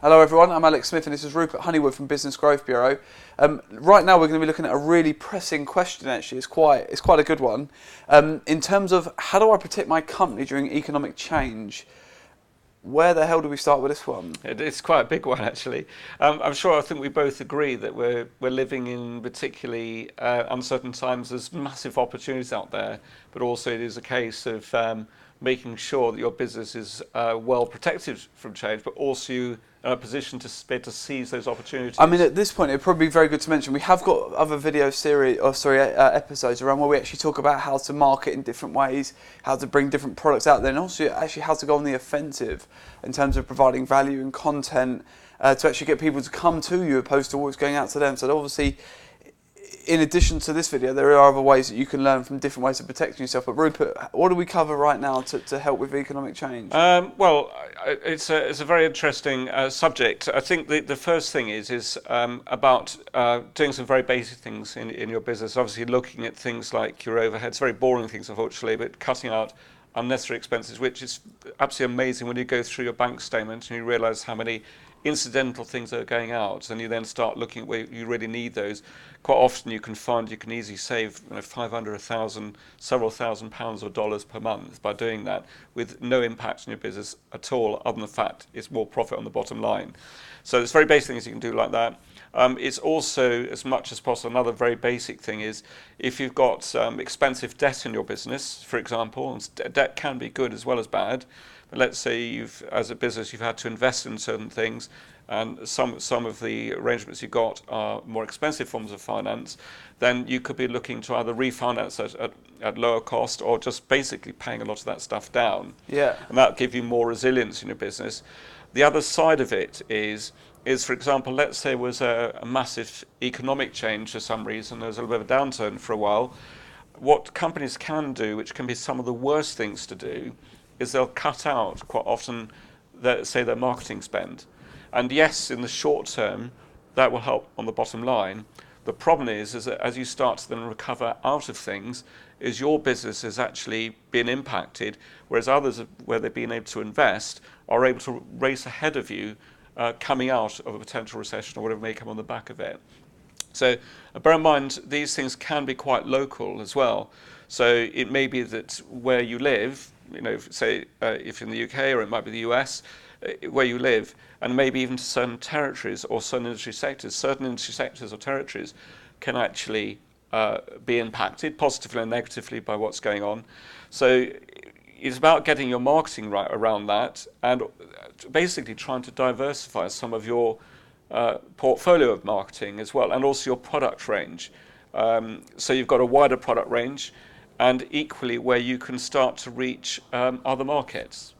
Hello everyone, I'm Alex Smith and this is Rupert Honeywood from Business Growth Bureau. Right now we're going to be looking at a really pressing question actually, it's quite a good one. In terms of how do I protect my company during economic change? Where the hell do we start with this one? It's quite a big one actually. I think we both agree that we're living in particularly uncertain times. There's massive opportunities out there, but also it is a case of making sure that your business is well protected from change, but also you are in a position to be able to seize those opportunities. I mean, at this point, it'd probably be very good to mention we have got other video episodes around where we actually talk about how to market in different ways, how to bring different products out there, and also actually how to go on the offensive in terms of providing value and content to actually get people to come to you opposed to always going out to them. So obviously, in addition to this video, there are other ways that you can learn from different ways of protecting yourself. But Rupert, what do we cover right now to help with economic change? It's a very interesting subject. I think the first thing is about doing some very basic things in your business. Obviously, looking at things like your overheads, very boring things, unfortunately, but cutting out unnecessary expenses, which is absolutely amazing when you go through your bank statement and you realise how many incidental things that are going out, and you then start looking at where you really need those. Quite often you can find you can easily save 500, 1,000, several £1,000s or dollars per month by doing that with no impact on your business at all, other than the fact it's more profit on the bottom line. So there's very basic things you can do like that. It's also, as much as possible, another very basic thing is if you've got expensive debt in your business, for example, and debt can be good as well as bad, but let's say as a business, you've had to invest in certain things, and some of the arrangements you've got are more expensive forms of finance, then you could be looking to either refinance at lower cost or just basically paying a lot of that stuff down. Yeah. And that'll give you more resilience in your business. The other side of it is for example, let's say there was a massive economic change for some reason, there was a little bit of a downturn for a while. What companies can do, which can be some of the worst things to do, is they'll cut out quite often, their marketing spend. And yes, in the short term, that will help on the bottom line. The problem is that as you start to then recover out of things, is your business has actually been impacted, whereas others, where they've been able to invest, are able to race ahead of you, coming out of a potential recession or whatever may come on the back of it. So bear in mind, these things can be quite local as well. So it may be that where you live, say if in the UK, or it might be the US, where you live, and maybe even to certain territories or certain industry sectors or territories can actually be impacted positively and negatively by what's going on. So it's about getting your marketing right around that and basically trying to diversify some of your portfolio of marketing as well, and also your product range. So you've got a wider product range, and equally where you can start to reach other markets.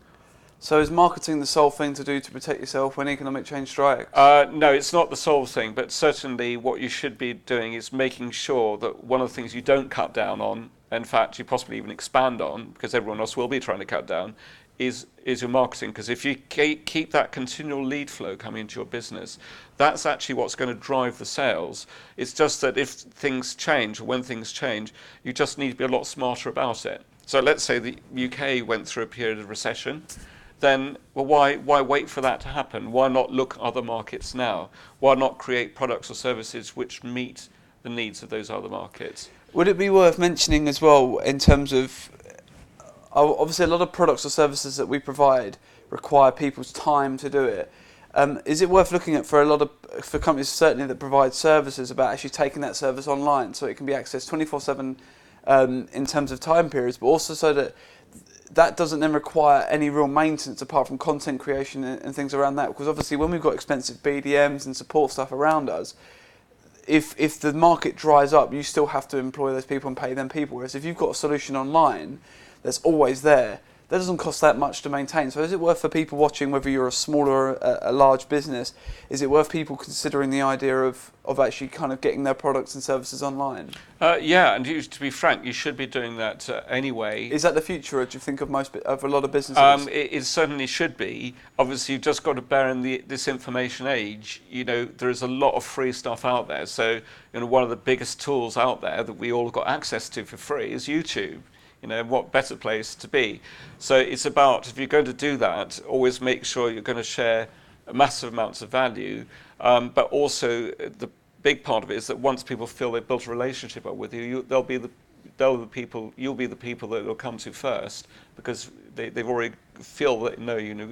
So is marketing the sole thing to do to protect yourself when economic change strikes? No, it's not the sole thing, but certainly what you should be doing is making sure that one of the things you don't cut down on, in fact you possibly even expand on, because everyone else will be trying to cut down, is your marketing. Because if you keep that continual lead flow coming into your business, that's actually what's going to drive the sales. It's just that if things change, or when things change, you just need to be a lot smarter about it. So let's say the UK went through a period of recession, then why wait for that to happen? Why not look at other markets now? Why not create products or services which meet the needs of those other markets? Would it be worth mentioning as well, in terms of, obviously a lot of products or services that we provide require people's time to do it. Is it worth looking at for companies certainly that provide services, about actually taking that service online so it can be accessed 24/7 in terms of time periods, but also so that doesn't then require any real maintenance apart from content creation and things around that? Because obviously when we've got expensive BDMs and support stuff around us, if the market dries up, you still have to employ those people and pay them people. Whereas if you've got a solution online that's always there, that doesn't cost that much to maintain. So is it worth, for people watching, whether you're a small or a large business, is it worth people considering the idea of actually kind of getting their products and services online? Yeah, and to be frank, you should be doing that anyway. Is that the future, or do you think of a lot of businesses? It certainly should be. Obviously, you've just got to bear in this information age, there is a lot of free stuff out there. So, one of the biggest tools out there that we all got access to for free is YouTube. What better place to be? So it's about, if you're going to do that, always make sure you're going to share massive amounts of value, but also the big part of it is that once people feel they've built a relationship up with you, you'll be the people that they'll come to first, because they've already feel that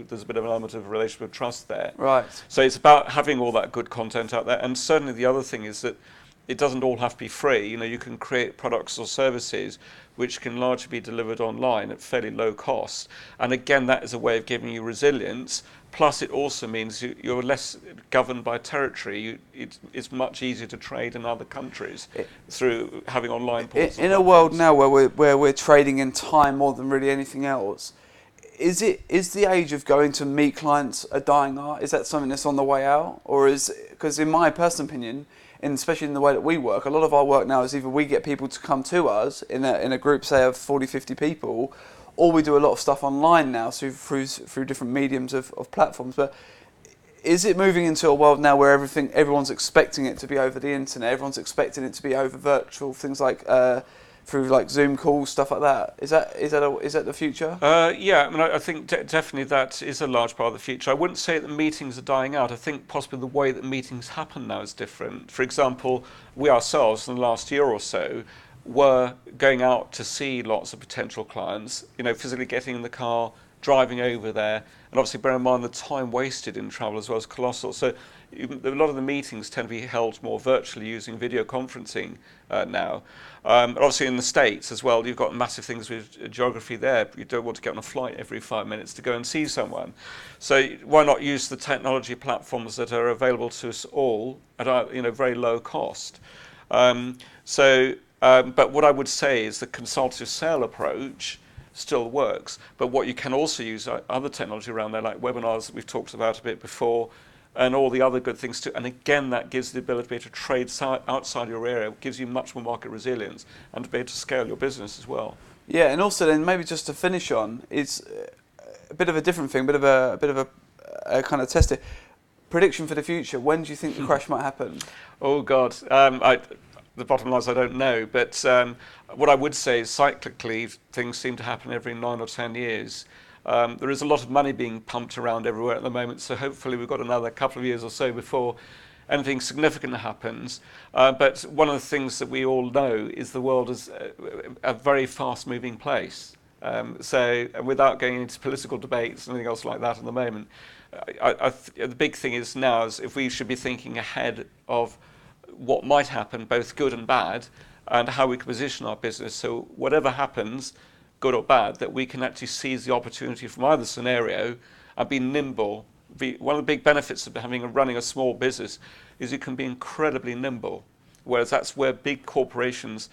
there's a bit of an element of relationship of trust there. Right. So it's about having all that good content out there, and certainly the other thing is that it doesn't all have to be free. You can create products or services which can largely be delivered online at fairly low cost. And again, that is a way of giving you resilience. Plus, it also means you're less governed by territory. It's much easier to trade in other countries through having online portals. In a world now where we're trading in time more than really anything else, is the age of going to meet clients a dying art? Is that something that's on the way out, or because in my personal opinion, and especially in the way that we work, a lot of our work now is either we get people to come to us in a group, say, of 40, 50 people, or we do a lot of stuff online now through different mediums of platforms. But is it moving into a world now where everyone's expecting it to be over the internet, everyone's expecting it to be over virtual things like through like Zoom calls, stuff like that? Is that the future? Yeah, I mean, I think definitely that is a large part of the future. I wouldn't say that meetings are dying out. I think possibly the way that meetings happen now is different. For example, we ourselves in the last year or so were going out to see lots of potential clients, physically getting in the car, driving over there, and obviously bear in mind the time wasted in travel as well as colossal. So a lot of the meetings tend to be held more virtually using video conferencing now. Obviously in the States as well, you've got massive things with geography there. You don't want to get on a flight every 5 minutes to go and see someone. So why not use the technology platforms that are available to us all at a very low cost? But what I would say is the consultative sale approach still works, but what you can also use other technology around there, like webinars that we've talked about a bit before, and all the other good things too. And again, that gives the ability to trade outside your area, gives you much more market resilience, and to be able to scale your business as well. Yeah, and also then maybe just to finish on, it's a bit of a different thing, a bit of a kind of test it. Prediction for the future. When do you think the crash might happen? Oh God, the bottom line is I don't know, but what I would say is cyclically things seem to happen every 9 or 10 years. There is a lot of money being pumped around everywhere at the moment, so hopefully we've got another couple of years or so before anything significant happens. But one of the things that we all know is the world is a very fast-moving place. So without going into political debates and anything else like that at the moment, the big thing is now is if we should be thinking ahead of what might happen, both good and bad, and how we can position our business. So whatever happens, good or bad, that we can actually seize the opportunity from either scenario and be nimble. One of the big benefits of running a small business is you can be incredibly nimble, whereas that's where big corporations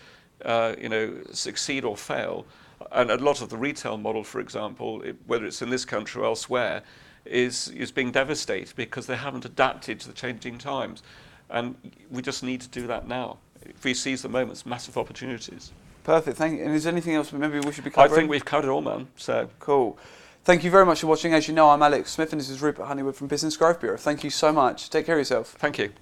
succeed or fail. And a lot of the retail model, for example, whether it's in this country or elsewhere, is being devastated because they haven't adapted to the changing times. And we just need to do that now. If we seize the moments, massive opportunities. Perfect, thank you. And is there anything else maybe we should be covering? I think we've covered it all, man. So cool. Thank you very much for watching. As you know, I'm Alex Smith and this is Rupert Honeywood from Business Growth Bureau. Thank you so much. Take care of yourself. Thank you.